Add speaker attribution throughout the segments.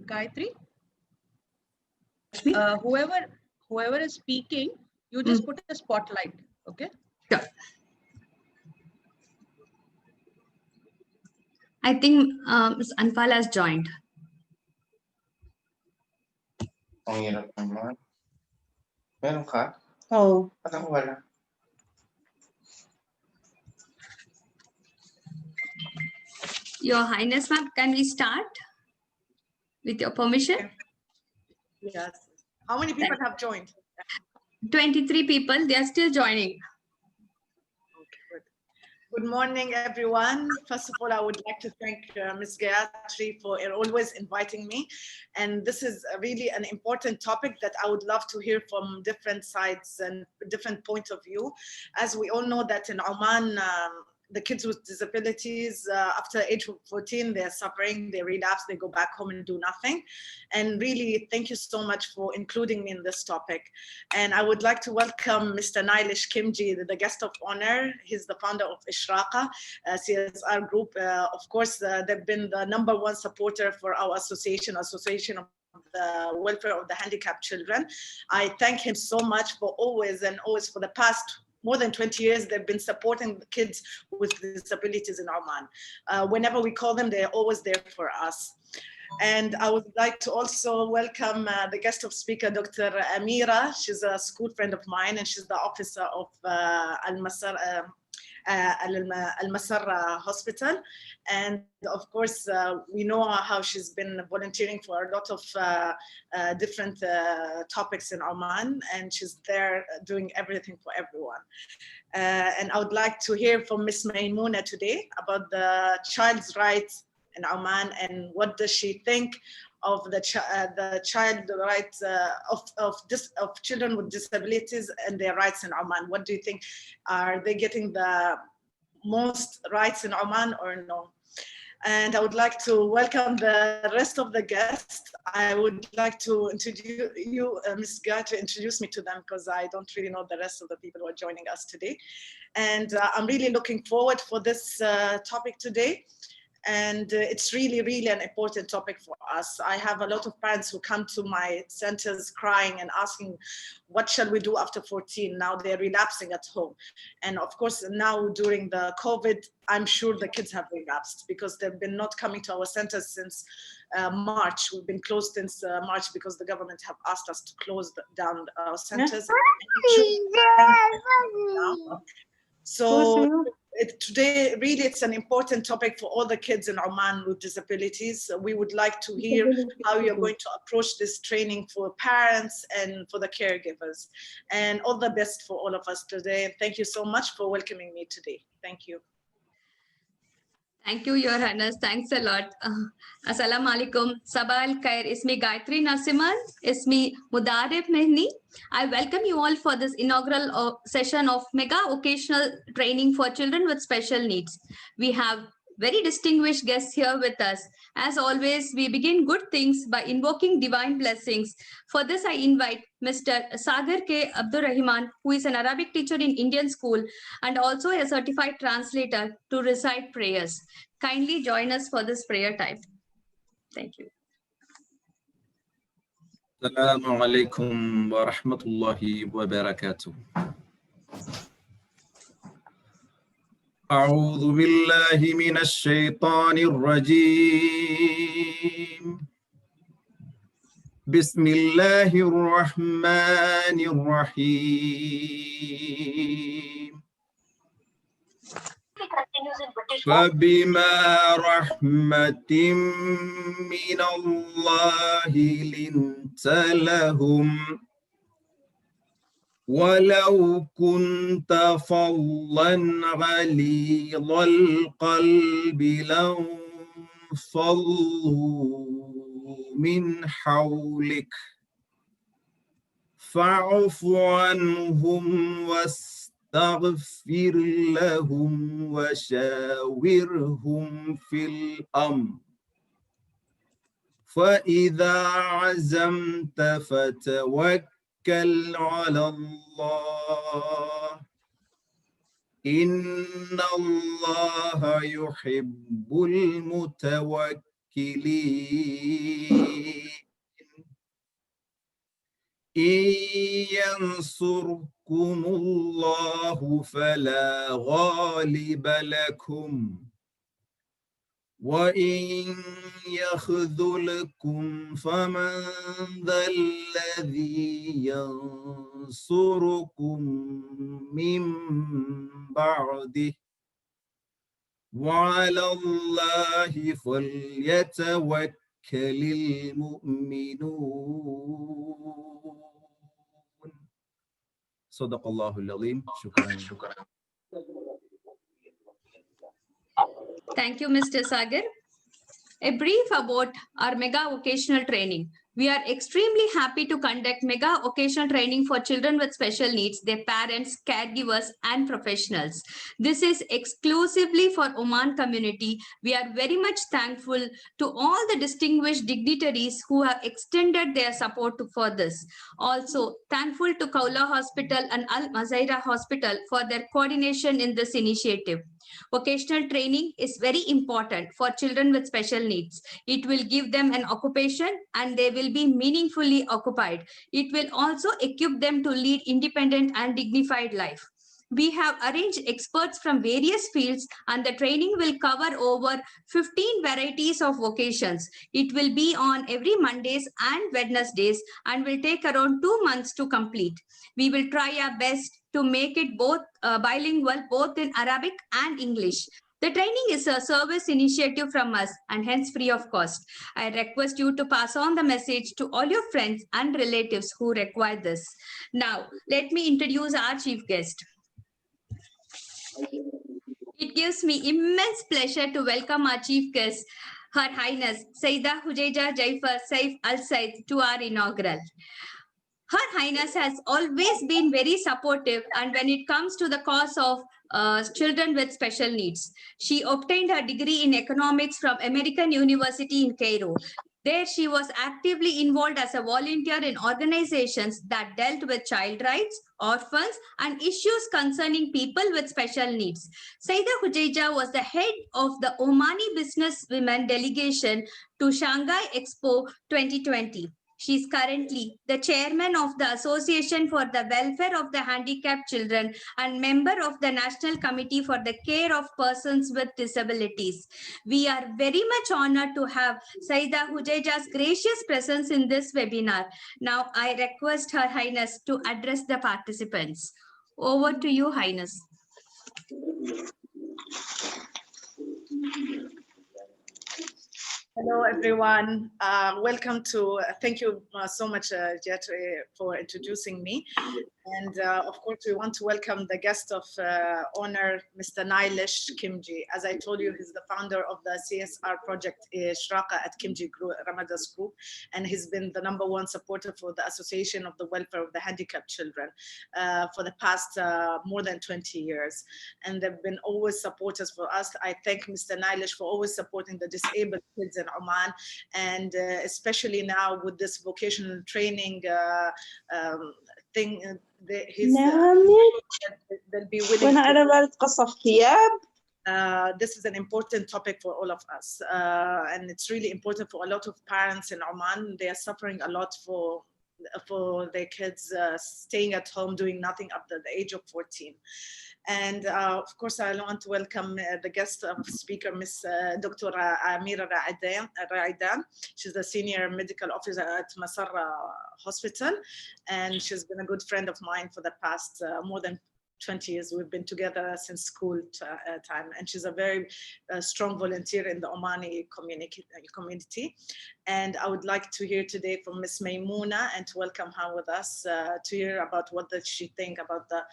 Speaker 1: Gayatri, whoever is speaking, you just put a spotlight, okay?
Speaker 2: Sure. I think Ms. Anfal has joined.
Speaker 3: Ang hirap naman. Meron ka?
Speaker 4: Oh.
Speaker 3: Ba't ako wala?
Speaker 2: Your Highness, ma'am, can we start with your permission?
Speaker 4: Yes. How many people have joined?
Speaker 2: 23 people, they are still joining.
Speaker 4: Good morning, everyone. First of all, I would like to thank Ms. Gayatri for always inviting me. And this is really an important topic that I would love to hear from different sides and different points of view. As we all know that in Oman, the kids with disabilities, after age 14, they're suffering, they relapse, they go back home and do nothing. And really, thank you so much for including me in this topic. And I would like to welcome Mr. Nailesh Khimji, the guest of honor. He's the founder of Ishraqa, CSR group. Of course, they've been the #1 supporter for our association of the welfare of the handicapped children. I thank him so much for always for the past more than 20 years, they've been supporting the kids with disabilities in Oman. Whenever we call them, they're always there for us. And I would like to also welcome the guest of speaker, Dr. Amira. She's a school friend of mine, and she's the officer of Al-Masar Hospital. And of course, we know how she's been volunteering for a lot of different topics in Oman, and she's there doing everything for everyone. And I would like to hear from Miss Maimuna today about the child's rights in Oman, and what does she think of the child rights of children with disabilities and their rights in Oman. What do you think? Are they getting the most rights in Oman or no? And I would like to welcome the rest of the guests. I would like to introduce you, Ms. Guy, to introduce me to them, because I don't really know the rest of the people who are joining us today. And I'm really looking forward for this topic today. And it's really, really an important topic for us. I have a lot of parents who come to my centers crying and asking, what shall we do after 14? Now they're relapsing at home. And of course, now during the COVID, I'm sure the kids have relapsed because they've been not coming to our centers since March. We've been closed since March because the government have asked us to close down our centers. So today, really, it's an important topic for all the kids in Oman with disabilities. We would like to hear how you're going to approach this training for parents and for the caregivers. And all the best for all of us today. And thank you so much for welcoming me today. Thank you.
Speaker 2: Thank you, Your Highness. Thanks a lot. Assalamu alaikum. Sabah al khair. Ismi Gayatri Nasiman. Ismi Mudarib Mehni. I welcome you all for this inaugural session of Mega Vocational Training for Children with Special Needs. We have very distinguished guests here with us. As always, we begin good things by invoking divine blessings. For this, I invite Mr. Sagar K. Abdurrahman, who is an Arabic teacher in Indian school and also a certified translator, to recite prayers. Kindly join us for this prayer time. Thank you.
Speaker 5: Assalamu alaikum wa rahmatullahi wa barakatuh. أعوذ بالله من الشيطان الرجيم. بسم الله الرحمن الرحيم. فبما رحمة من الله لنت لهم ولو كنت فظا غليظ القلب لانفضوا من حولك فاعف عنهم واستغفر لهم وشاورهم في الأمر فإذا عزمت فتوكل على الله إن الله يحب المتوكلين. المتوكلين إن ينصركم الله فلا غالب لكم وإن يخذلكم فمن ذا الذي ينصركم من بعده وعلى الله فليتوكل المؤمنون صدق الله العظيم شكرا.
Speaker 2: Thank you, Mr. Sagar. A brief about our mega vocational training. We are extremely happy to conduct mega vocational training for children with special needs, their parents, caregivers, and professionals. This is exclusively for Oman community. We are very much thankful to all the distinguished dignitaries who have extended their support for this. Also, thankful to Kaula Hospital and Al Mazaira Hospital for their coordination in this initiative. Vocational training is very important for children with special needs. It will give them an occupation and they will be meaningfully occupied. It will also equip them to lead independent and dignified life. We have arranged experts from various fields and the training will cover over 15 varieties of vocations. It will be on every Mondays and Wednesdays and will take around 2 months to complete. We will try our best to make it both bilingual, both in Arabic and English. The training is a service initiative from us and hence free of cost. I request you to pass on the message to all your friends and relatives who require this. Now, let me introduce our chief guest. It gives me immense pleasure to welcome our chief guest, Her Highness Sayyida Hujaija Jeiffar Saif Al Said to our inaugural. Her Highness has always been very supportive and when it comes to the cause of children with special needs. She obtained her degree in economics from American University in Cairo. There she was actively involved as a volunteer in organizations that dealt with child rights, orphans, and issues concerning people with special needs. Sayyida Hujaija was the head of the Omani business women delegation to Shanghai Expo 2020. She is currently the chairman of the Association for the Welfare of the Handicapped Children and member of the National Committee for the Care of Persons with Disabilities. We are very much honored to have Sayyida Hujaija's gracious presence in this webinar. Now, I request Her Highness to address the participants. Over to you, Highness.
Speaker 4: Hello, everyone. Welcome to, thank you so much, Jeiffar, for introducing me. And of course, we want to welcome the guest of honor, Mr. Nailesh Khimji. As I told you, he's the founder of the CSR project Shraka at Khimji Ramadas Group, and he's been the #1 supporter for the Association of the Welfare of the Handicapped Children for the past more than 20 years. And they've been always supporters for us. I thank Mr. Nailesh for always supporting the disabled kids in Oman, and especially now with this vocational training thing. They'll be willing this is an important topic for all of us, and it's really important for a lot of parents in Oman. They are suffering a lot for their kids staying at home doing nothing up to the age of 14. And of course, I want to welcome the guest speaker, Miss Dr. Amira Raidan. She's the senior medical officer at Masarra Hospital, and she's been a good friend of mine for the past more than 20 years. We've been together since school time, and she's a very strong volunteer in the Omani community. And I would like to hear today from Miss Maimuna and to welcome her with us to hear about what does she think about the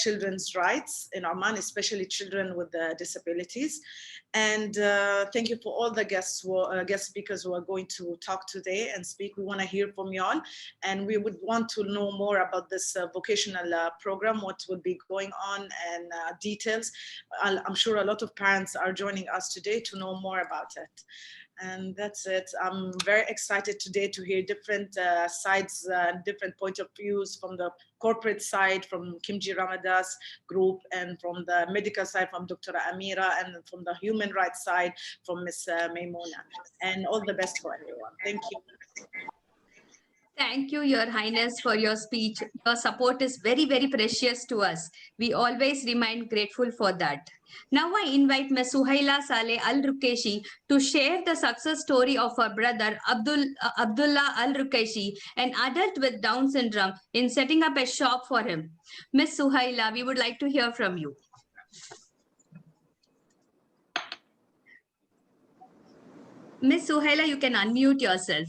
Speaker 4: children's rights in Oman, especially children with disabilities. And thank you for all the guest speakers who are going to talk today and speak. We want to hear from y'all, and we would want to know more about this vocational program, what will be going on, and details. I'm sure a lot of parents are joining us today to know more about it. And that's it. I'm very excited today to hear different sides and different point of views from the corporate side, from Khimji Ramada's group, and from the medical side, from Dr. Amira, and from the human rights side, from Ms. Maimuna. And all the best for everyone. Thank you.
Speaker 2: Thank you, Your Highness, for your speech. Your support is very, very precious to us. We always remain grateful for that. Now I invite Ms. Suhaila Saleh Al Rukeshi to share the success story of her brother Abdullah Al Rukeshi, an adult with Down syndrome, in setting up a shop for him. Ms. Suhaila, we would like to hear from you. Ms. Suhaila, you can unmute yourself.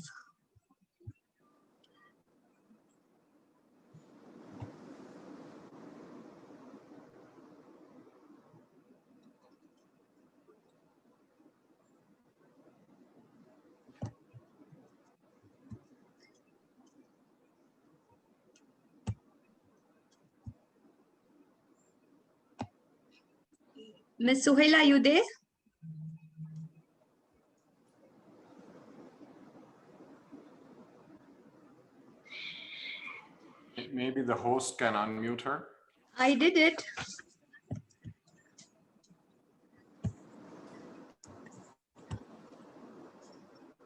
Speaker 2: Ms. Suhaila, are you there?
Speaker 6: Maybe the host can unmute her.
Speaker 2: I did it.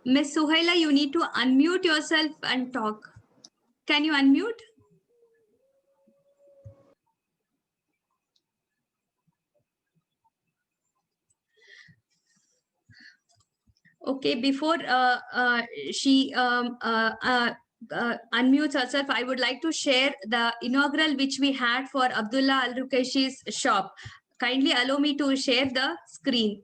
Speaker 2: Ms. Suhaila, you need to unmute yourself and talk. Can you unmute? Okay, before she unmutes herself, I would like to share the inaugural which we had for Abdullah Al Rukeshi's shop. Kindly allow me to share the screen.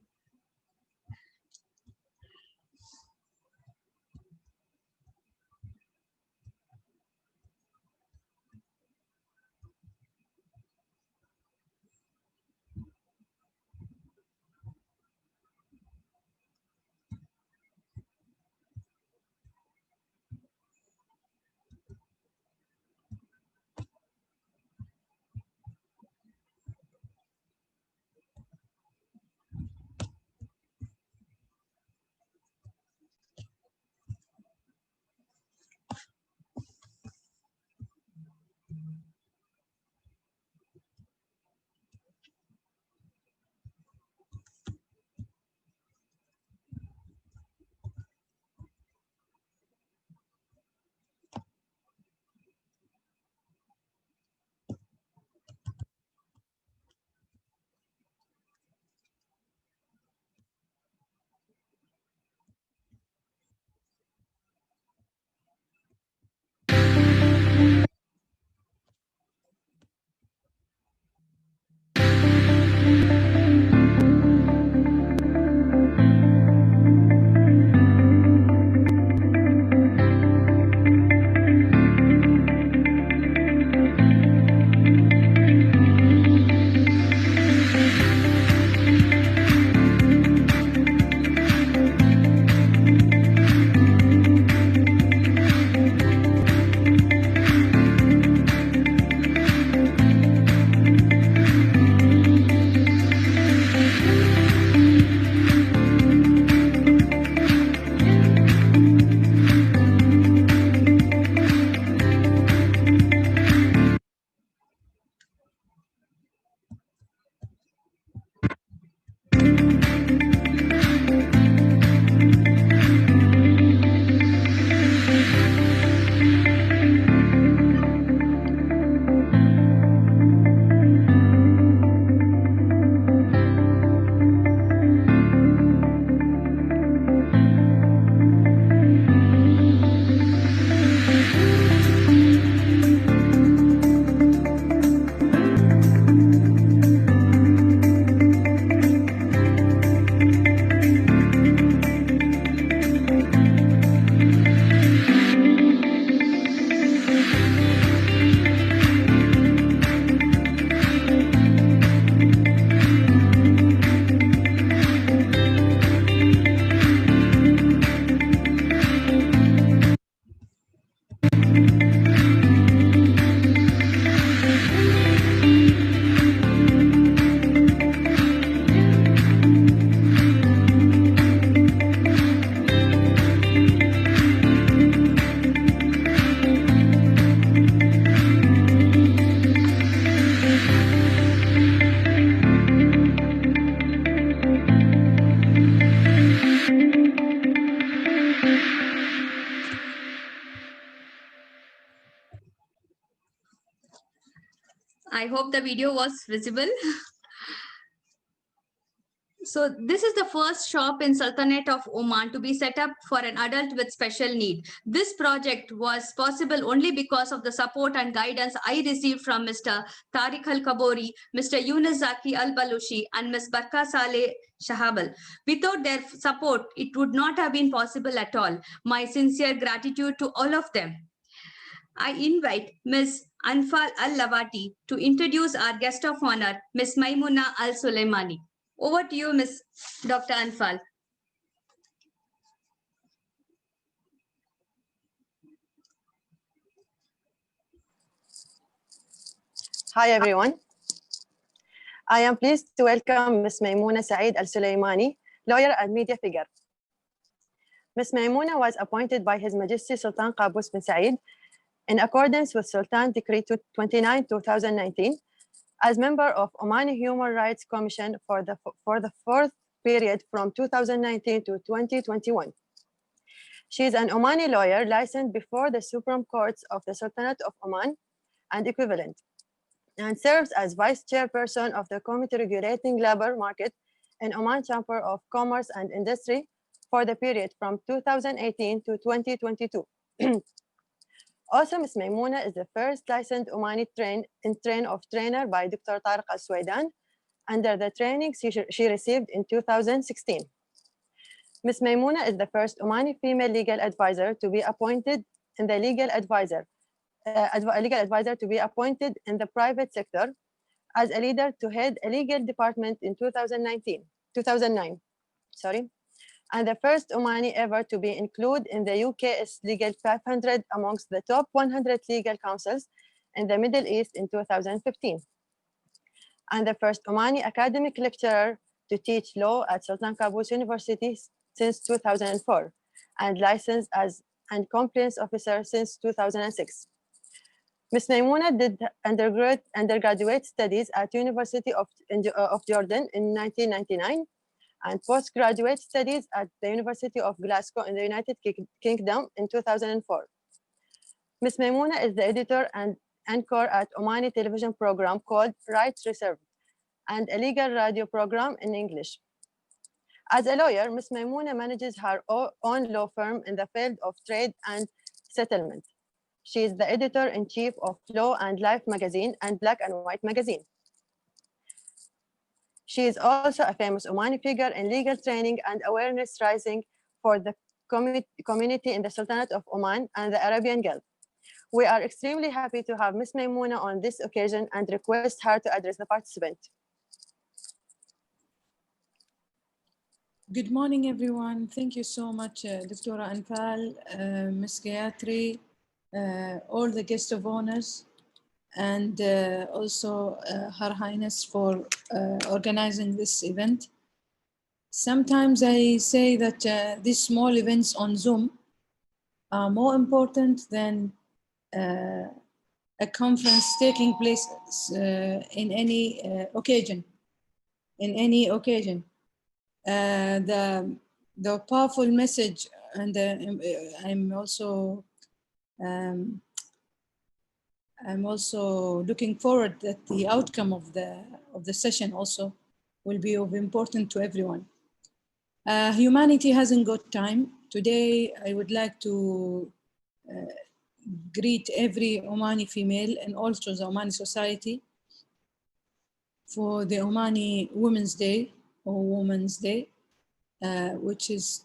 Speaker 2: I hope the video was visible. So this is the first shop in Sultanate of Oman to be set up for an adult with special need. This project was possible only because of the support and guidance I received from Mr. Tariq Al-Kabori, Mr. Yunus Zaki Al-Balushi, and Ms. Barka Saleh Shahabal. Without their support, it would not have been possible at all. My sincere gratitude to all of them. I invite Ms. Anfal Al-Lawati to introduce our guest of honor, Ms. Maimuna Al-Sulaimani. Over to you, Ms. Dr. Anfal.
Speaker 7: Hi, everyone. I am pleased to welcome Ms. Maimuna Saeed Al-Sulaimani, lawyer and media figure. Ms. Maimuna was appointed by His Majesty Sultan Qaboos bin Saeed in accordance with Sultan Decree 29, 2019, as member of Omani Human Rights Commission for the fourth period from 2019 to 2021. She is an Omani lawyer licensed before the Supreme Courts of the Sultanate of Oman and equivalent, and serves as vice chairperson of the Committee Regulating Labor Market in Oman Chamber of Commerce and Industry for the period from 2018 to 2022. Also, Ms. Maimuna is the first licensed Omani trainer by Dr. Tariq Al-Raidan under the training she received in 2016. Ms. Maimuna is the first Omani female legal advisor to be appointed in the legal advisor to be appointed in the private sector as a leader to head a legal department in 2009, and the first Omani ever to be included in the UK's Legal 500 amongst the top 100 legal councils in the Middle East in 2015, and the first Omani academic lecturer to teach law at Sultan Qaboos University since 2004, and licensed as and compliance officer since 2006. Ms. Maimuna did undergraduate studies at University of Jordan in 1999, and postgraduate studies at the University of Glasgow in the United Kingdom in 2004. Ms. Maimuna is the editor and anchor at Omani television program called Rights Reserved and a legal radio program in English. As a lawyer, Ms. Maimuna manages her own law firm in the field of trade and settlement. She is the editor-in-chief of Law and Life magazine and Black and White magazine. She is also a famous Omani figure in legal training and awareness raising for the community in the Sultanate of Oman and the Arabian Gulf. We are extremely happy to have Ms. Maimuna on this occasion and request her to address the participant.
Speaker 8: Good morning, everyone. Thank you so much, Dr. Anfal, Ms. Gayatri, all the guests of honors, and also Her Highness for organizing this event. Sometimes I say that these small events on Zoom are more important than a conference taking place in any occasion. The powerful message, and I'm also looking forward that the outcome of the session also will be of importance to everyone. Humanity hasn't got time. Today, I would like to greet every Omani female and also the Omani society for the Omani Women's Day or Women's Day, which is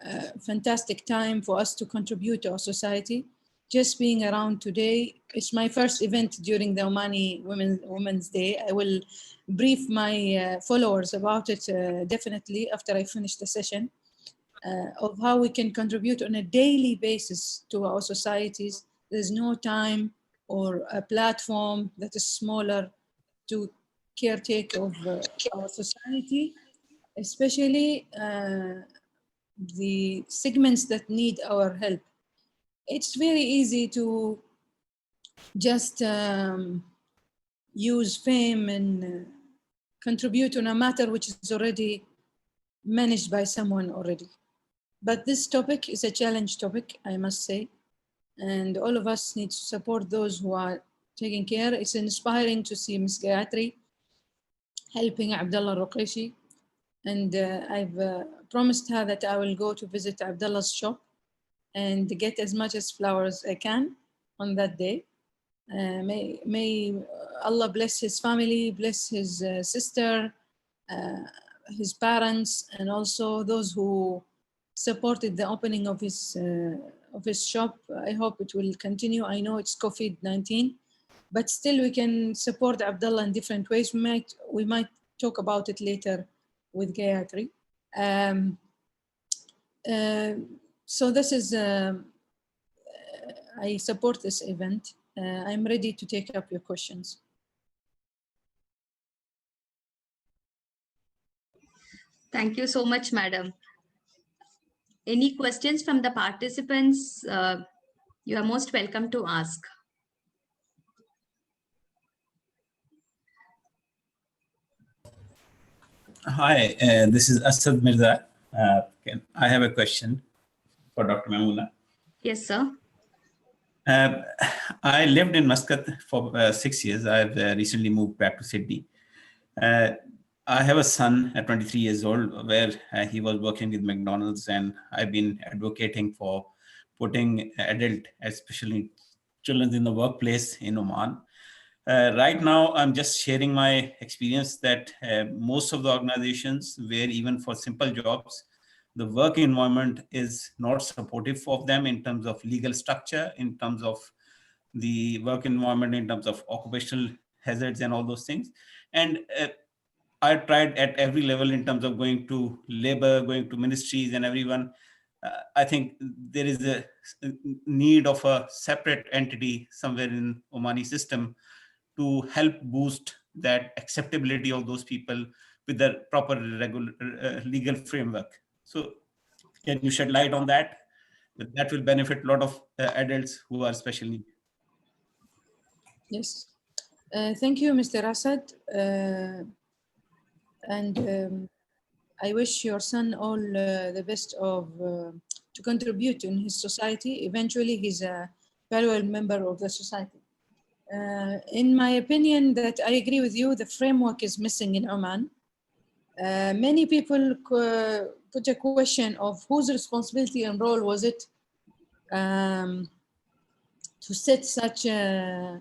Speaker 8: a fantastic time for us to contribute to our society. Just being around today, it's my first event during the Omani Women's Day. I will brief my followers about it definitely after I finish the session, of how we can contribute on a daily basis to our societies. There's no time or a platform that is smaller to caretake of our society, especially the segments that need our help. It's very easy to just use fame and contribute on a matter which is already managed by someone already. But this topic is a challenge topic, I must say, and all of us need to support those who are taking care. It's inspiring to see Ms. Gayatri helping Abdullah Ruqaishi. And I've promised her that I will go to visit Abdullah's shop and get as much as flowers I can on that day. May Allah bless his family, bless his sister, his parents, and also those who supported the opening of his shop. I hope it will continue. I know it's COVID-19, but still we can support Abdullah in different ways. We might talk about it later with Gayatri. So this is, I support this event. I'm ready to take up your questions.
Speaker 2: Thank you so much, madam. Any questions from the participants? You are most welcome to ask.
Speaker 9: Hi, this is Asad Mirza. I have a question for Dr. Maimuna.
Speaker 2: Yes, sir.
Speaker 9: I lived in Muscat for 6 years. I've recently moved back to Sydney. I have a son at 23 years old where he was working with McDonald's, and I've been advocating for putting adult, especially children, in the workplace in Oman. Right now, I'm just sharing my experience that most of the organizations where even for simple jobs, the work environment is not supportive of them in terms of legal structure, in terms of the work environment, in terms of occupational hazards and all those things. And I tried at every level in terms of going to labor, going to ministries and everyone. I think there is a need of a separate entity somewhere in Omani system to help boost that acceptability of those people with the proper legal framework. So can you shed light on that? That will benefit a lot of adults who are special needs.
Speaker 8: Yes. Thank you, Mr. Asad. And I wish your son all the best of to contribute in his society. Eventually, he's a valuable member of the society. In my opinion, that I agree with you, the framework is missing in Oman. Many people put a question of whose responsibility and role was it to set such a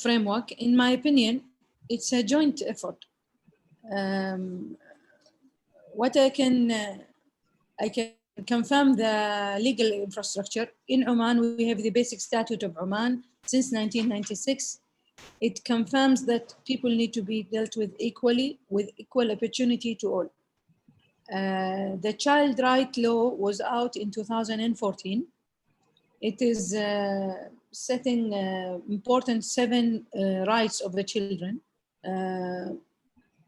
Speaker 8: framework. In my opinion, it's a joint effort. What I can confirm the legal infrastructure. In Oman, we have the basic statute of Oman since 1996. It confirms that people need to be dealt with equally, with equal opportunity to all. The child right law was out in 2014. It is setting important 7 rights of the children.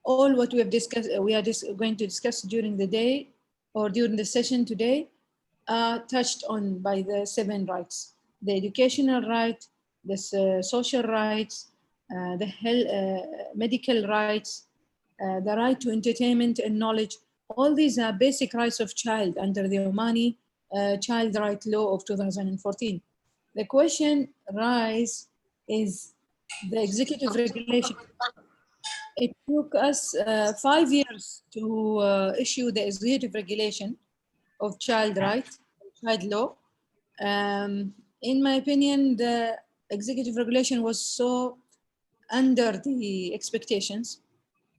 Speaker 8: All what we have discussed, we are going to discuss during the day or during the session today are touched on by the 7 rights: the educational right, the social rights, the health, medical rights, the right to entertainment and knowledge. All these are basic rights of child under the Omani Child Right Law of 2014. The question rise is the executive regulation. It took us 5 years to issue the executive regulation of child rights, child law. In my opinion, the executive regulation was so under the expectations.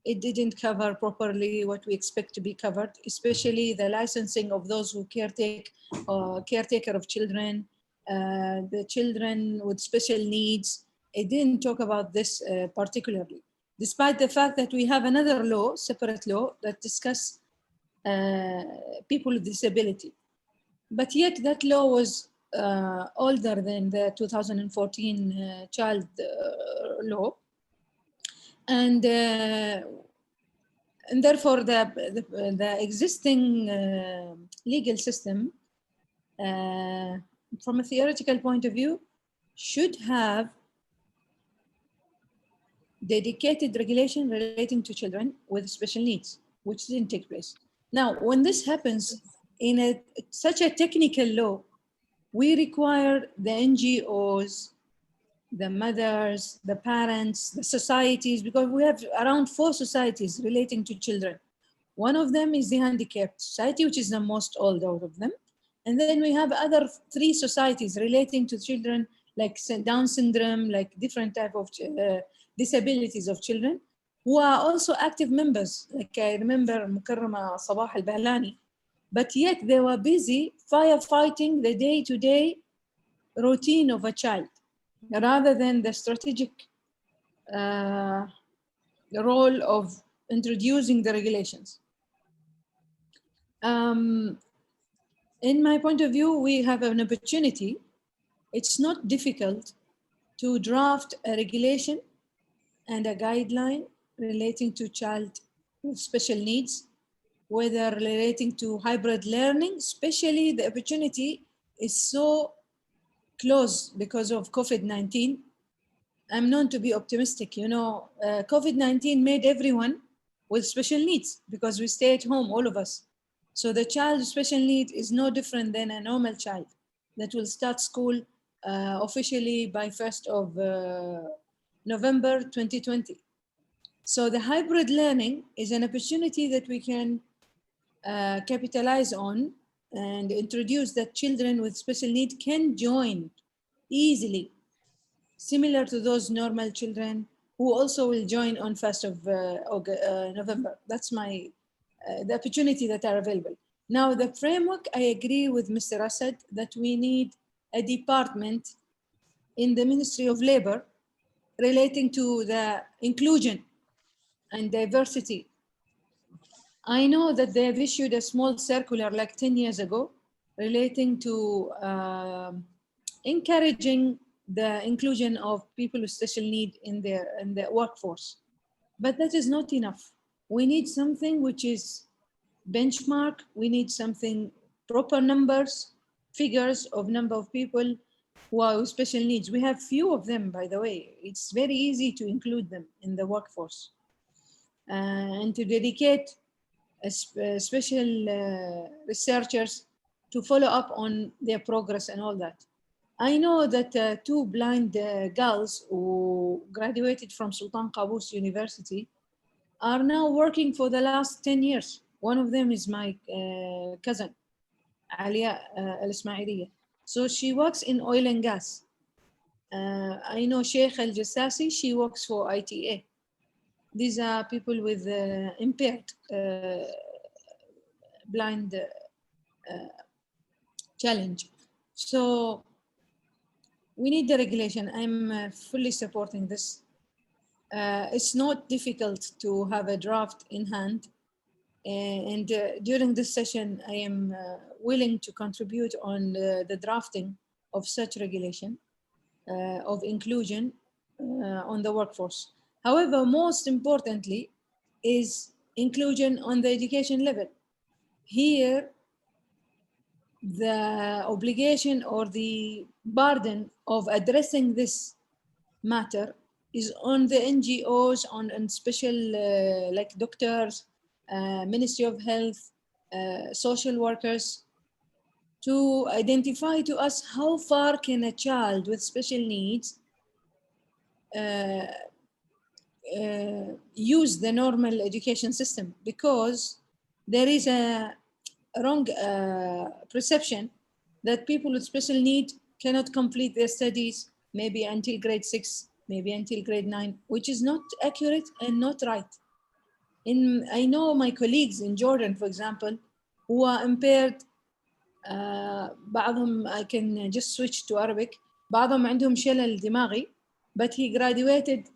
Speaker 8: It didn't cover properly what we expect to be covered, especially the licensing of those who caretaker of children, the children with special needs. It didn't talk about this particularly, despite the fact that we have another law, separate law, that discuss people with disability. But yet that law was older than the 2014 child law. And therefore, the existing legal system, from a theoretical point of view, should have dedicated regulation relating to children with special needs, which didn't take place. Now, when this happens in such a technical law, we require the NGOs the mothers, the parents, the societies, because we have around 4 societies relating to children. One of them is the handicapped society, which is the most old out of them. And then we have other 3 societies relating to children, like Down syndrome, like different type of disabilities of children, who are also active members. Like I remember Mukarrama Sabah al-Bahlani, but yet they were busy firefighting the day-to-day routine of a child, rather than the strategic role of introducing the regulations. In my point of view, we have an opportunity. It's not difficult to draft a regulation and a guideline relating to child with special needs, whether relating to hybrid learning, especially the opportunity is so close because of COVID-19. I'm known to be optimistic. You know, COVID-19 made everyone with special needs because we stay at home, all of us. So the child with special need is no different than a normal child that will start school officially by 1st of November 2020. So the hybrid learning is an opportunity that we can capitalize on and introduce that children with special need can join easily, similar to those normal children who also will join on 1st of November. That's my the opportunity that are available. Now, the framework, I agree with Mr. Assad that we need a department in the Ministry of Labor relating to the inclusion and diversity. I know that they have issued a small circular like 10 years ago relating to encouraging the inclusion of people with special need in the workforce. But that is not enough. We need something which is benchmark. We need something, proper numbers, figures of number of people who are with special needs. We have few of them, by the way. It's very easy to include them in the workforce and to dedicate special researchers to follow up on their progress and all that. I know that 2 blind girls who graduated from Sultan Qaboos University are now working for the last 10 years. One of them is my cousin, Alia Al-Ismailiyya. So she works in oil and gas. I know Sheikh Al-Jassasi, she works for ITA. These are people with impaired blind challenge. So we need the regulation. I'm fully supporting this. It's not difficult to have a draft in hand. And during this session, I am willing to contribute on the drafting of such regulation of inclusion on the workforce. However, most importantly is inclusion on the education level. Here, the obligation or the burden of addressing this matter is on the NGOs, on special like doctors, Ministry of Health, social workers, to identify to us how far can a child with special needs use the normal education system, because there is a wrong perception that people with special need cannot complete their studies maybe until grade 6, maybe until grade 9, which is not accurate and not right. I know my colleagues in Jordan, for example, who are impaired. بعضهم, I can just switch to Arabic. بعضهم عندهم شلل دماغي, but he graduated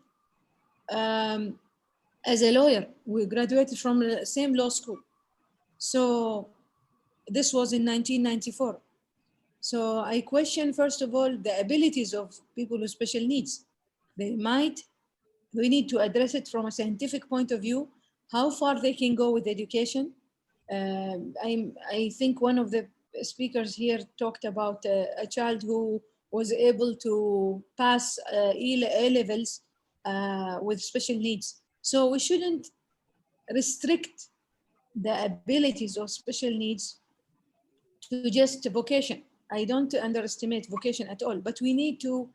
Speaker 8: as a lawyer. We graduated from the same law school. So this was in 1994. So I question, first of all, the abilities of people with special needs. We need to address it from a scientific point of view, how far they can go with education. I think one of the speakers here talked about a child who was able to pass A levels with special needs. So we shouldn't restrict the abilities of special needs to just vocation. I don't underestimate vocation at all, but we need to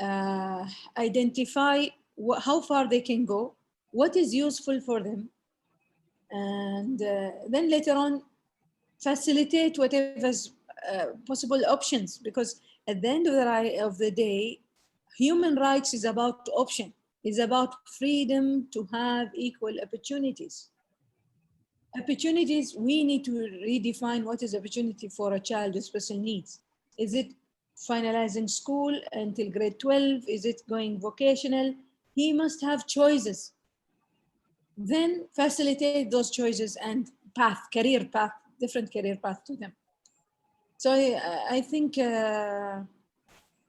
Speaker 8: identify how far they can go, what is useful for them, and then later on facilitate whatever's possible options, because at the end of the day, human rights is about option, is about freedom to have equal opportunities. Opportunities, we need to redefine what is opportunity for a child with special needs. Is it finalizing school until grade 12? Is it going vocational? He must have choices. Then facilitate those choices and path, career path, different career path to them. So I think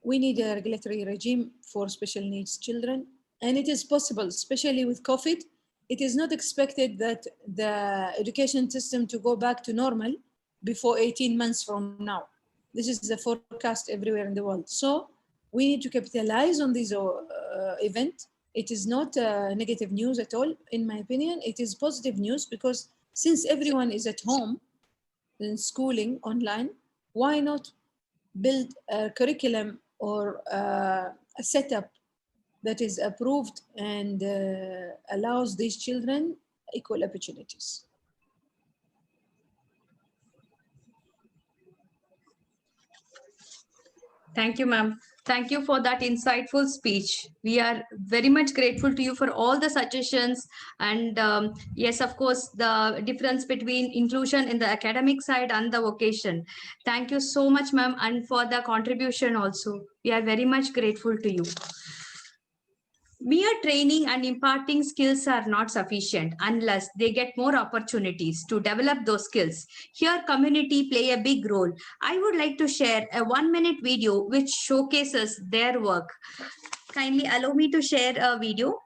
Speaker 8: we need a regulatory regime for special needs children, and it is possible, especially with COVID. It is not expected that the education system to go back to normal before 18 months from now. This is the forecast everywhere in the world. So we need to capitalize on this event. It is not negative news at all, in my opinion. It is positive news, because since everyone is at home in schooling online, why not build a curriculum or a setup that is approved and allows these children equal opportunities?
Speaker 2: Thank you, ma'am. Thank you for that insightful speech. We are very much grateful to you for all the suggestions. And yes, of course, the difference between inclusion in the academic side and the vocation. Thank you so much, ma'am, and for the contribution also. We are very much grateful to you. Mere training and imparting skills are not sufficient unless they get more opportunities to develop those skills. Here, community play a big role. I would like to share a 1-minute video which showcases their work. Kindly allow me to share a video.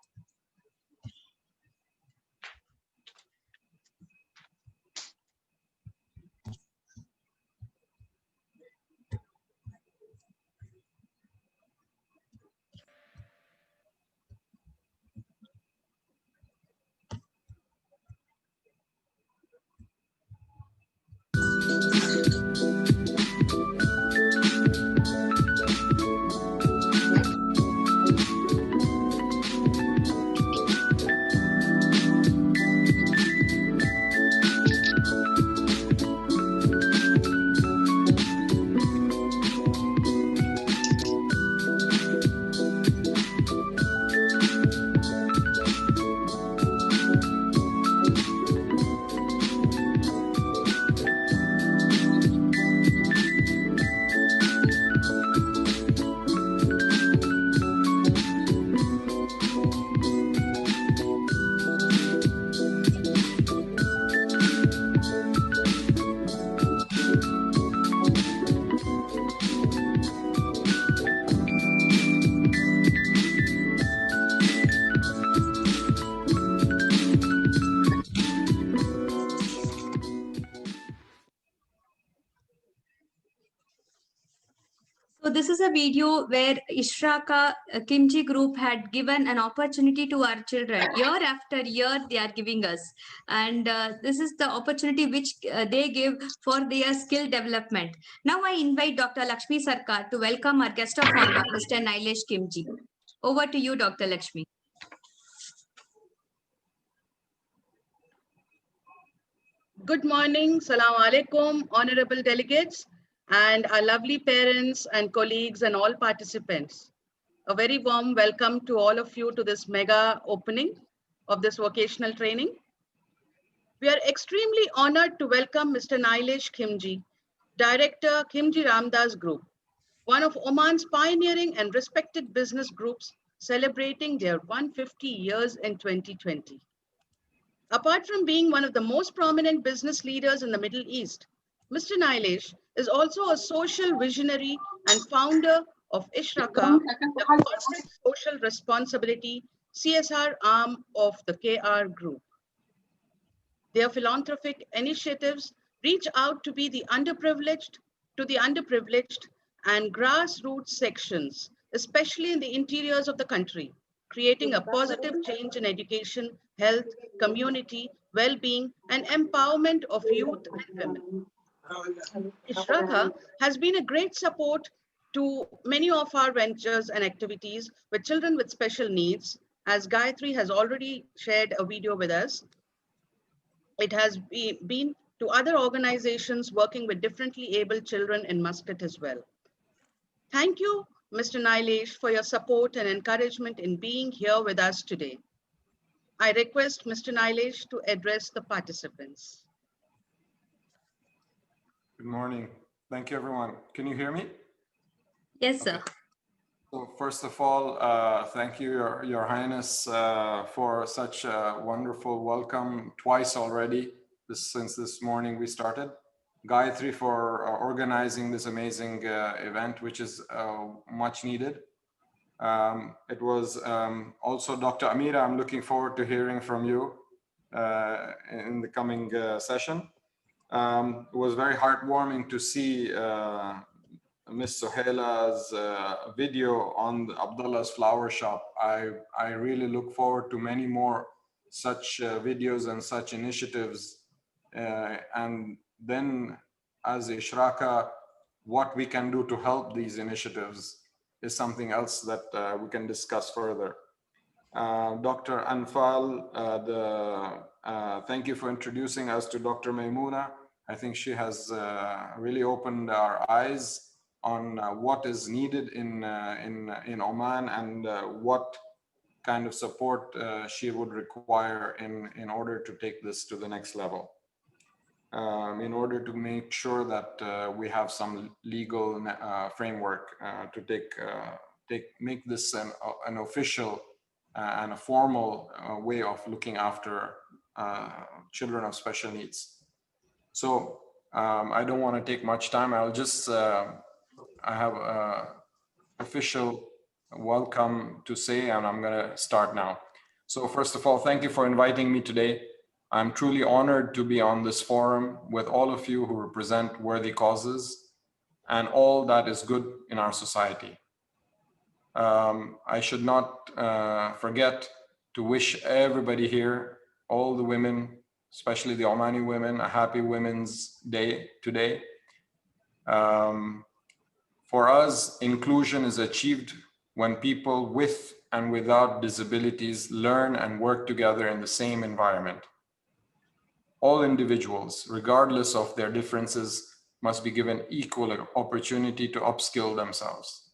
Speaker 2: So this is a video where Ishraka Khimji group had given an opportunity to our children. Year after year, they are giving us. And this is the opportunity which they give for their skill development. Now I invite Dr. Lakshmi Sarkar to welcome our guest of honor, Mr. Nailesh Khimji. Over to you, Dr. Lakshmi.
Speaker 1: Good morning, Salaam Alaikum, honorable delegates, and our lovely parents and colleagues and all participants. A very warm welcome to all of you to this mega opening of this vocational training. We are extremely honored to welcome Mr. Nailesh Khimji, Director, Khimji Ramdas Group, one of Oman's pioneering and respected business groups celebrating their 150 years in 2020. Apart from being one of the most prominent business leaders in the Middle East, Mr. Nailesh is also a social visionary and founder of Ishraka, the corporate social responsibility CSR arm of the KR Group. Their philanthropic initiatives reach out to the underprivileged and grassroots sections, especially in the interiors of the country, creating a positive change in education, health, community, well-being, and empowerment of youth and women. Ishraka has been a great support to many of our ventures and activities with children with special needs. As Gayatri has already shared a video with us, it has been to other organizations working with differently abled children in Muscat as well. Thank you, Mr. Nailesh, for your support and encouragement in being here with us today. I request Mr. Nailesh to address the participants.
Speaker 6: Good morning. Thank you, everyone. Can you hear me?
Speaker 2: Yes, sir.
Speaker 6: Okay. So first of all, thank you, Your Highness, for such a wonderful welcome twice already since this morning we started. Gayatri for organizing this amazing event, which is much needed. It was also Dr. Amira. I'm looking forward to hearing from you in the coming session. It was very heartwarming to see Miss Sohela's video on Abdullah's flower shop. I really look forward to many more such videos and such initiatives. And then as Ishraka, what we can do to help these initiatives is something else that we can discuss further. Dr. Anfal, thank you for introducing us to Dr. Maimuna. I think she has really opened our eyes on what is needed in Oman and what kind of support she would require in order to take this to the next level. In order to make sure that we have some legal framework to make this an official and a formal way of looking after children of special needs. So I don't want to take much time. I'll just, I have an official welcome to say, and I'm going to start now. So first of all, thank you for inviting me today. I'm truly honored to be on this forum with all of you who represent worthy causes and all that is good in our society. I should not forget to wish everybody here, all the women, especially the Omani women, a happy Women's Day today. For us, inclusion is achieved when people with and without disabilities learn and work together in the same environment. All individuals, regardless of their differences, must be given equal opportunity to upskill themselves.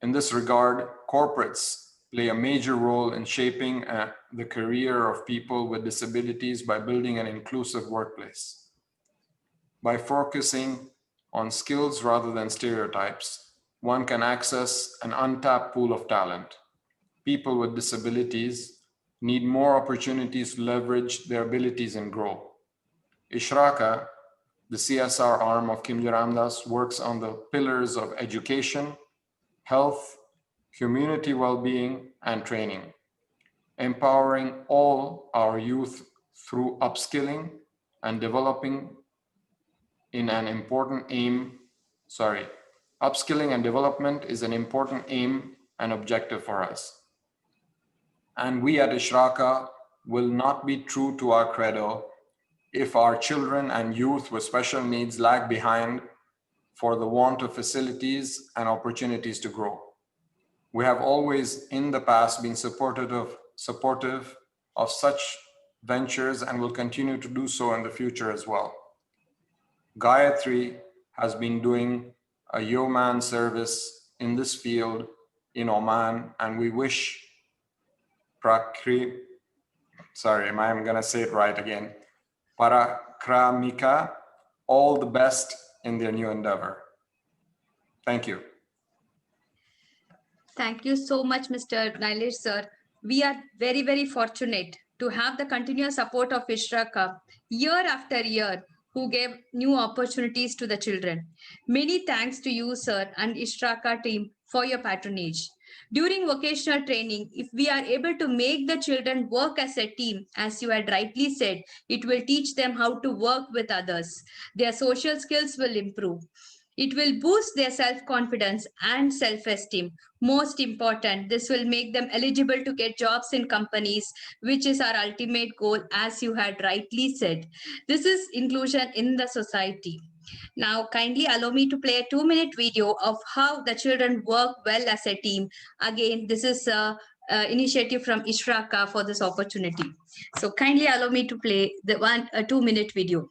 Speaker 6: In this regard, corporates play a major role in shaping the career of people with disabilities by building an inclusive workplace. By focusing on skills rather than stereotypes, one can access an untapped pool of talent. People with disabilities need more opportunities to leverage their abilities and grow. Ishraka, the CSR arm of Khimji Ramdas, works on the pillars of education, health, community well-being, and training, empowering all our youth through upskilling and developing in an important aim. Upskilling and development is an important aim and objective for us. And we at Ishraka will not be true to our credo if our children and youth with special needs lag behind for the want of facilities and opportunities to grow. We have always in the past been supportive of such ventures and will continue to do so in the future as well. Gayatri has been doing a yeoman service in this field in Oman, and we wish I'm gonna say it right again, Prakramika, all the best in their new endeavor. Thank you.
Speaker 2: Thank you so much, Mr. Nailesh, sir. We are very, very fortunate to have the continuous support of Ishraka year after year, who gave new opportunities to the children. Many thanks to you, sir, and Ishraka team for your patronage. During vocational training, if we are able to make the children work as a team, as you had rightly said, it will teach them how to work with others. Their social skills will improve. It will boost their self-confidence and self-esteem. Most important, this will make them eligible to get jobs in companies, which is our ultimate goal, as you had rightly said. This is inclusion in the society. Now, kindly allow me to play a 2-minute video of how the children work well as a team. Again, this is a initiative from Ishraka for this opportunity. So kindly allow me to play the 2-minute video.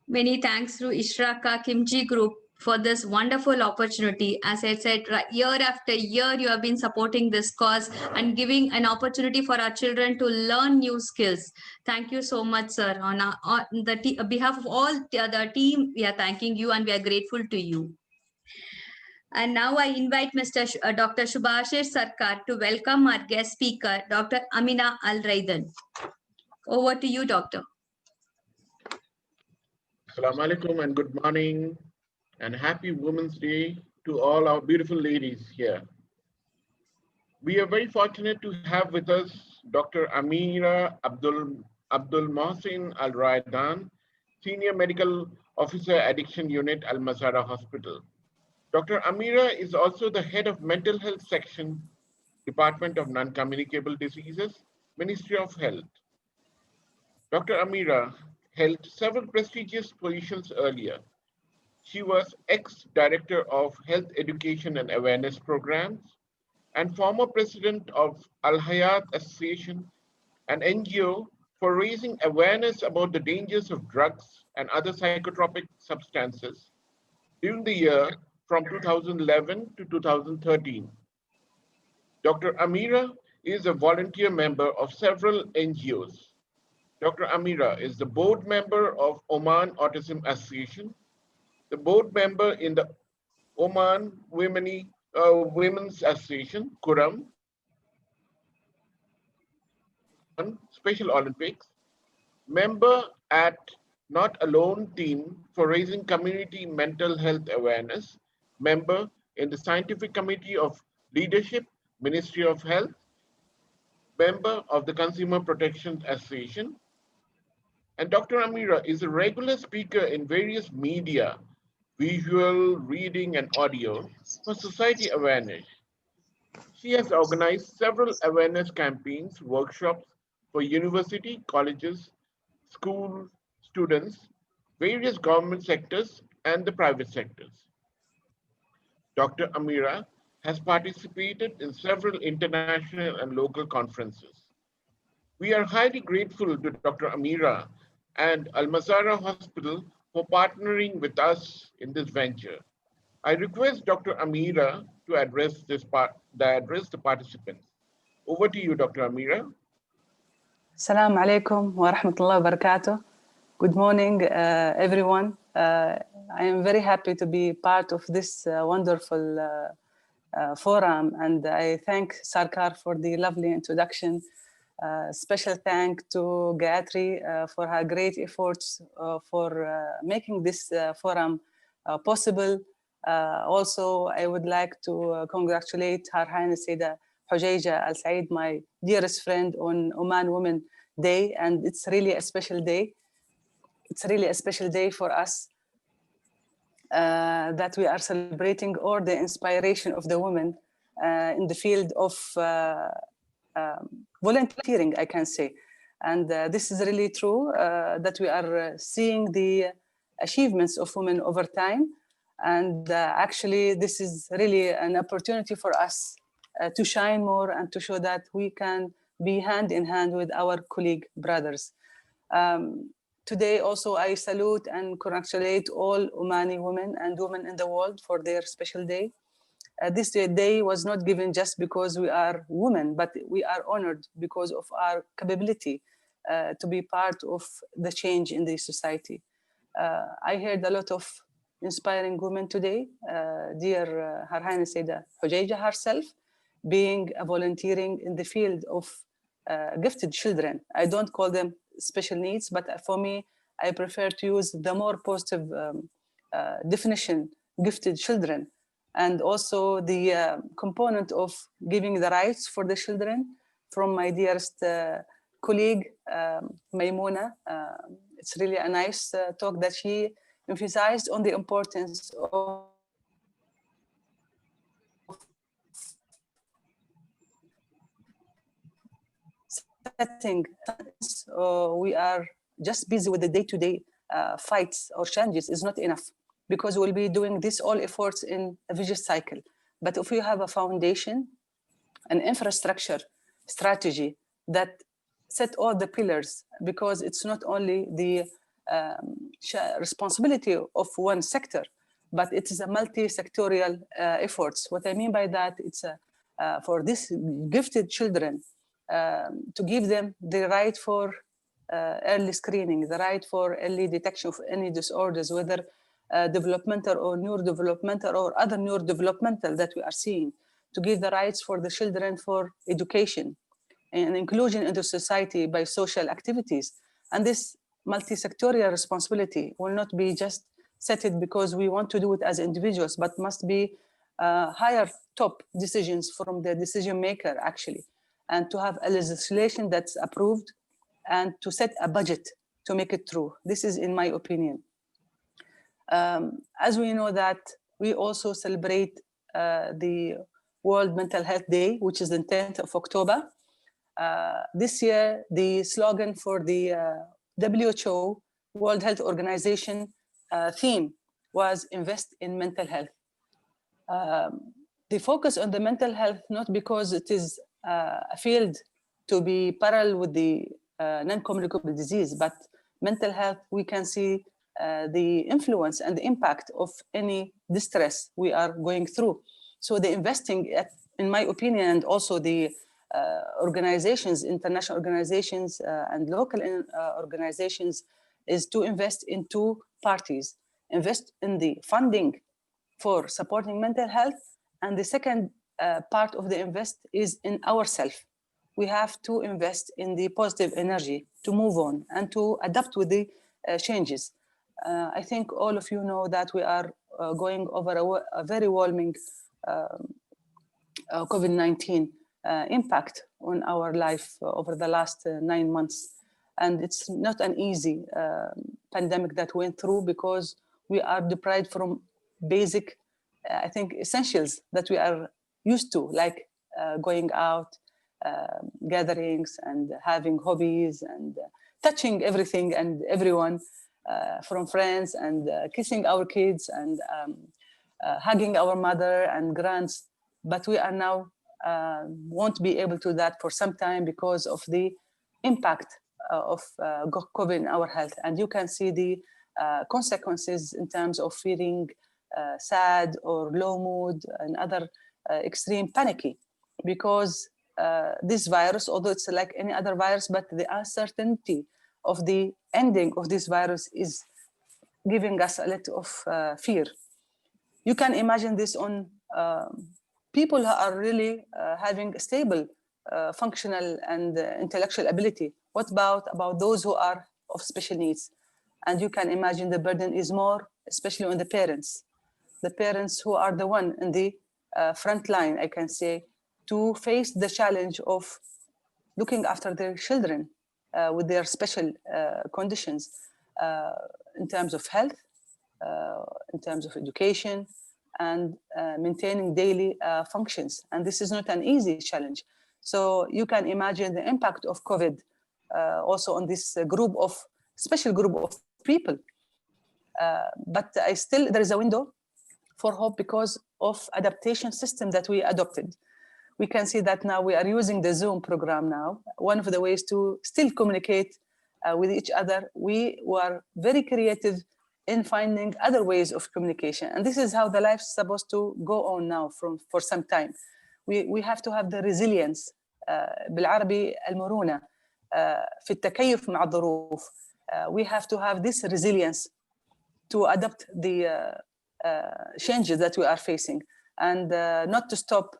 Speaker 2: Many thanks to Ishraka Khimji Group for this wonderful opportunity. As I said, year after year, you have been supporting this cause and giving an opportunity for our children to learn new skills. Thank you so much, sir. On behalf of all the team, we are thanking you and we are grateful to you. And now I invite Dr. Shubhashish Sarkar to welcome our guest speaker, Dr. Amira Al Raidan. Over to you, Doctor.
Speaker 10: Assalamu alaikum and good morning and happy Women's Day to all our beautiful ladies here. We are very fortunate to have with us Dr. Amira Abdul Mohsin Al Raidan, Senior Medical Officer, Addiction Unit, Al Mazara Hospital. Dr. Amira is also the head of Mental Health Section, Department of Non-Communicable Diseases, Ministry of Health. Dr. Amira held several prestigious positions earlier. She was ex-director of Health Education and Awareness Programs and former president of Al Hayat Association, an NGO for raising awareness about the dangers of drugs and other psychotropic substances during the year from 2011 to 2013. Dr. Amira is a volunteer member of several NGOs. Dr. Amira is the board member of Oman Autism Association, the board member in the Oman Women's Association, Kuram, Special Olympics, member at Not Alone team for raising community mental health awareness, member in the Scientific Committee of Leadership, Ministry of Health, member of the Consumer Protection Association. And Dr. Amira is a regular speaker in various media, visual, reading, and audio for society awareness. She has organized several awareness campaigns, workshops for university, colleges, school students, various government sectors, and the private sectors. Dr. Amira has participated in several international and local conferences. We are highly grateful to Dr. Amira and Al Mazara Hospital for partnering with us in this venture. I request Dr. Amira to address the participants. Over to you, Dr. Amira.
Speaker 11: Assalamu alaikum wa rahmatullahi wa barakatuh. Good morning, everyone. I am very happy to be part of this wonderful forum, and I thank Sarkar for the lovely introduction. Special thank to Gayatri for her great efforts for making this forum possible. Also, I would like to congratulate Her Highness Sayyida Hujaija Al Said, my dearest friend, on Oman Women Day, and it's really a special day. It's really a special day for us that we are celebrating all the inspiration of the women in the field of volunteering, I can say. And this is really true that we are seeing the achievements of women over time. And actually, this is really an opportunity for us to shine more and to show that we can be hand in hand with our colleague brothers. Today also, I salute and congratulate all Omani women and women in the world for their special day. This day was not given just because we are women, but we are honored because of our capability to be part of the change in the society. I heard a lot of inspiring women today. Dear Her Highness Sayyida Hujaija herself, being volunteering in the field of gifted children. I don't call them special needs, but for me, I prefer to use the more positive definition, gifted children. And also the component of giving the rights for the children from my dearest colleague, Maimuna. It's really a nice talk that she emphasized on the importance of setting. We are just busy with the day-to-day fights or challenges is not enough, because we'll be doing this all efforts in a vicious cycle. But if you have a foundation, an infrastructure strategy that set all the pillars, because it's not only the responsibility of one sector, but it is a multi-sectorial efforts. What I mean by that, it's for these gifted children, to give them the right for early screening, the right for early detection of any disorders, whether developmental or neurodevelopmental or other neurodevelopmental that we are seeing, to give the rights for the children for education and inclusion into society by social activities. And this multi-sectorial responsibility will not be just set it because we want to do it as individuals, but must be higher top decisions from the decision maker actually, and to have a legislation that's approved and to set a budget to make it true. This is in my opinion. As we know that we also celebrate the World Mental Health Day, which is the 10th of October. This year, the slogan for the WHO, World Health Organization theme was invest in mental health. The focus on the mental health, not because it is a field to be parallel with the non-communicable disease, but mental health, we can see the influence and the impact of any distress we are going through. So the investing, in my opinion, and also the organizations, international organizations and local organizations, is to invest in two parties. Invest in the funding for supporting mental health, and the second part of the invest is in ourselves. We have to invest in the positive energy to move on and to adapt with the changes. I think all of you know that we are going over a very overwhelming COVID-19 impact on our life over the last 9 months. And it's not an easy pandemic that went through, because we are deprived from basic, I think, essentials that we are used to, like going out, gatherings and having hobbies and touching everything and everyone, from friends, and kissing our kids and hugging our mother and grands. But we are now won't be able to do that for some time because of the impact of COVID in our health. And you can see the consequences in terms of feeling sad or low mood and other extreme panicky, because this virus, although it's like any other virus, but the uncertainty of the ending of this virus is giving us a lot of fear. You can imagine this on people who are really having a stable, functional and intellectual ability. What about those who are of special needs? And you can imagine the burden is more, especially on the parents who are the one in the front line, I can say, to face the challenge of looking after their children with their special conditions in terms of health, in terms of education, and maintaining daily functions. And this is not an easy challenge. So you can imagine the impact of COVID also on this special group of people. But there is a window for hope because of adaptation system that we adopted. We can see that now we are using the Zoom program now. One of the ways to still communicate with each other. We were very creative in finding other ways of communication. And this is how the life is supposed to go on now for some time. We have to have the resilience بالعربي المرونة في التكيف مع الظروف. We have to have this resilience to adapt the changes that we are facing and not to stop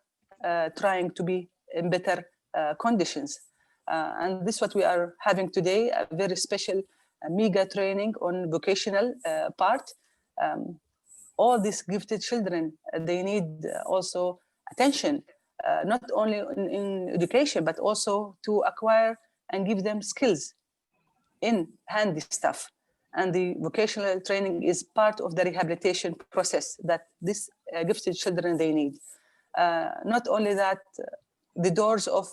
Speaker 11: trying to be in better conditions. And this is what we are having today, a very special mega training on vocational part. All these gifted children, they need also attention, not only in education, but also to acquire and give them skills in handy stuff. And the vocational training is part of the rehabilitation process that these gifted children, they need. Not only that, the doors of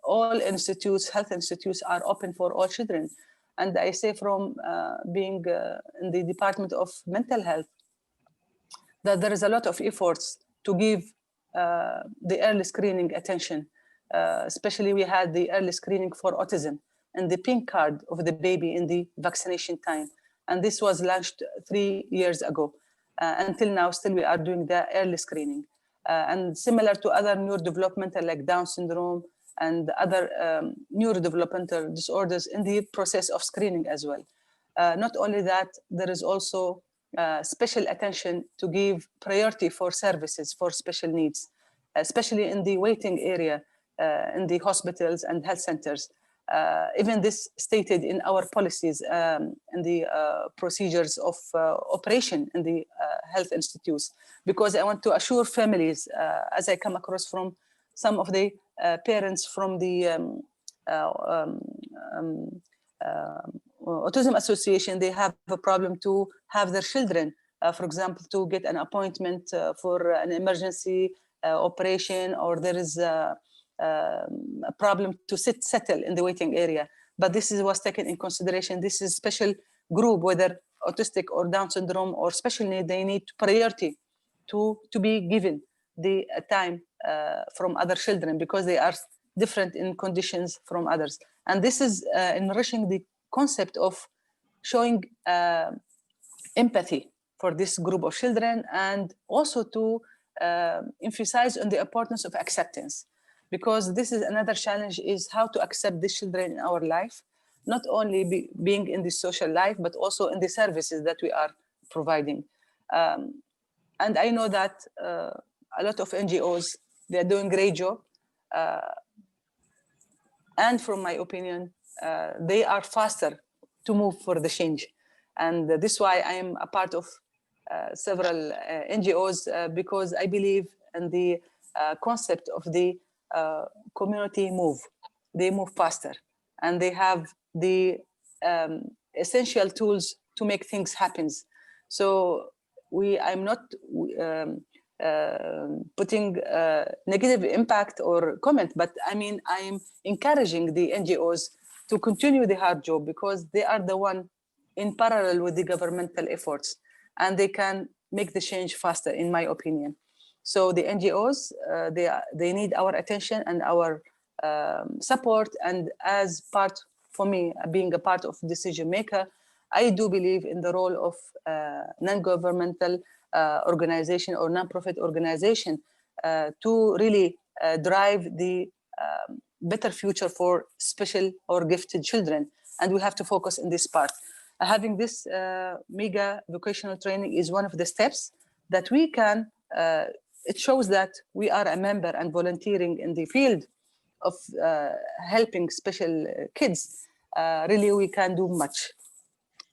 Speaker 11: all institutes, health institutes, are open for all children. And I say from being in the Department of Mental Health, that there is a lot of efforts to give the early screening attention. Especially we had the early screening for autism and the pink card of the baby in the vaccination time. And this was launched 3 years ago. Until now, still we are doing the early screening. And similar to other neurodevelopmental like Down syndrome and other neurodevelopmental disorders in the process of screening as well. Not only that, there is also special attention to give priority for services for special needs, especially in the waiting area, in the hospitals and health centers. Even this stated in our policies in the procedures of operation in the health institutes, because I want to assure families, as I come across from some of the parents from the Autism Association, they have a problem to have their children, for example, to get an appointment for an emergency operation, or there is a problem to settle in the waiting area. But this was taken in consideration. This is special group, whether autistic or Down syndrome or special need, they need priority to be given the time from other children because they are different in conditions from others. And this is enriching the concept of showing empathy for this group of children, and also to emphasize on the importance of acceptance. Because this is another challenge, is how to accept these children in our life, not only being in the social life, but also in the services that we are providing. And I know that a lot of NGOs, they're doing a great job. And from my opinion, they are faster to move for the change. And this is why I am a part of several NGOs, because I believe in the concept of the community move. They move faster and they have the essential tools to make things happen. So I'm not putting negative impact or comment, but I mean, I'm encouraging the NGOs to continue the hard job, because they are the one in parallel with the governmental efforts, and they can make the change faster, in my opinion. So the NGOs, they need our attention and our support. And as part, for me, being a part of decision maker, I do believe in the role of non-governmental organization or non-profit organization to really drive the better future for special or gifted children. And we have to focus in this part. Having this mega vocational training is one of the steps that we can, it shows that we are a member and volunteering in the field of helping special kids. Really, we can do much.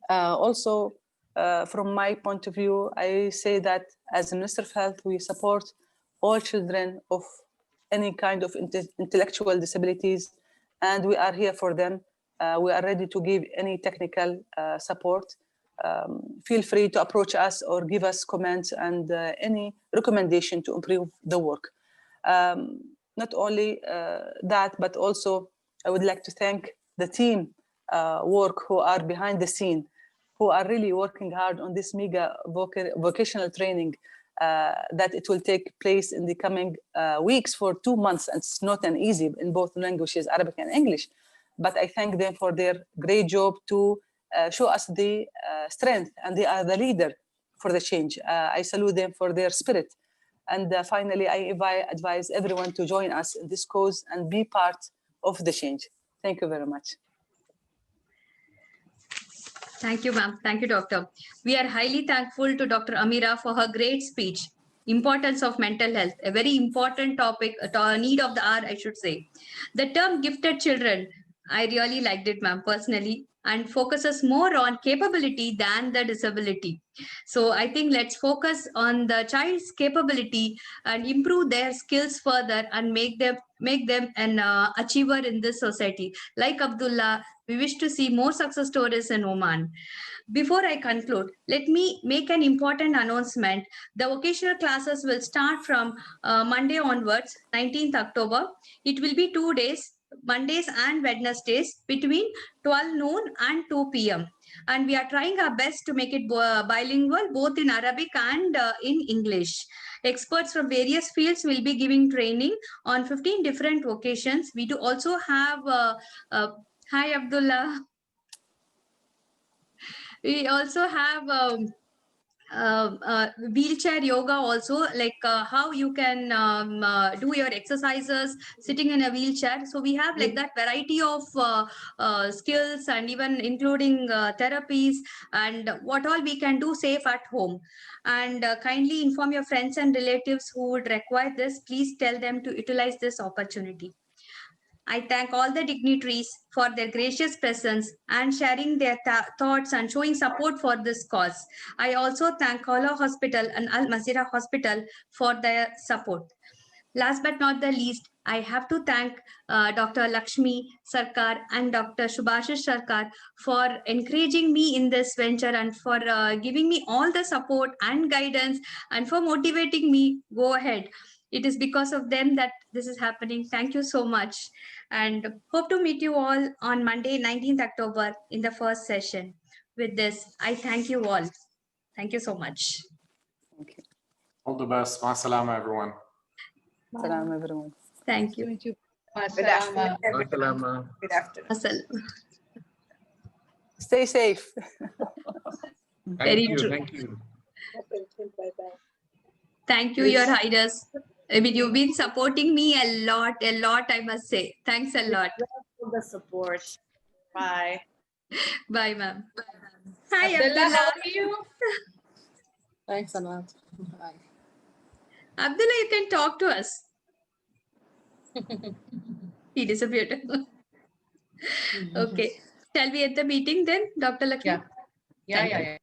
Speaker 11: Also, from my point of view, I say that as a Minister of Health, we support all children of any kind of intellectual disabilities, and we are here for them. We are ready to give any technical support. feel free to approach us or give us comments and any recommendation to improve the work. Not only that, but also I would like to thank the team work who are behind the scene, who are really working hard on this mega vocational training that it will take place in the coming weeks for 2 months. And it's not an easy in both languages, Arabic and English. But I thank them for their great job to show us the strength, and they are the leader for the change. I salute them for their spirit. And finally, I advise everyone to join us in this cause and be part of the change. Thank you very much.
Speaker 2: Thank you, ma'am. Thank you, doctor. We are highly thankful to Dr. Amira for her great speech. Importance of mental health, a very important topic, a need of the hour, I should say. The term gifted children, I really liked it, ma'am, personally, and focuses more on capability than the disability. So I think let's focus on the child's capability and improve their skills further and make them an achiever in this society. Like Abdullah, we wish to see more success stories in Oman. Before I conclude, let me make an important announcement. The vocational classes will start from Monday onwards, 19th October. It will be 2 days, Mondays and Wednesdays between 12 noon and 2 p.m. And we are trying our best to make it bilingual, both in Arabic and in English. Experts from various fields will be giving training on 15 different vocations. We do also have, hi Abdullah. We also have wheelchair yoga also, like how you can do your exercises sitting in a wheelchair. So we have like that variety of skills, and even including therapies and what all we can do safe at home. And kindly inform your friends and relatives who would require this. Please tell them to utilize this opportunity. I thank all the dignitaries for their gracious presence and sharing their thoughts and showing support for this cause. I also thank Kala Hospital and Al Masira Hospital for their support. Last but not the least, I have to thank Dr. Lakshmi Sarkar and Dr. Subhashish Sarkar for encouraging me in this venture and for giving me all the support and guidance and for motivating me go ahead. It is because of them that this is happening. Thank you so much. And hope to meet you all on Monday, 19th October in the first session. With this, I thank you all. Thank you so much.
Speaker 11: Thank you.
Speaker 6: All the best. Ma salama, everyone.
Speaker 11: Salam, everyone.
Speaker 2: Thank you.
Speaker 4: Good afternoon, everyone. Good afternoon.
Speaker 11: Stay safe.
Speaker 2: Very true.
Speaker 10: Thank you.
Speaker 2: Thank you, Your Highness. I mean, you've been supporting me a lot, I must say. Thanks a lot.
Speaker 4: For the support. Bye.
Speaker 2: Bye, ma'am. Hi,
Speaker 1: Abdullah,
Speaker 2: Abdullah.
Speaker 1: how are you?
Speaker 12: Thanks a lot. Bye.
Speaker 2: Abdullah, you can talk to us. He disappeared. Okay. Shall we end the meeting then, Dr. Lakshmi?
Speaker 1: Yeah.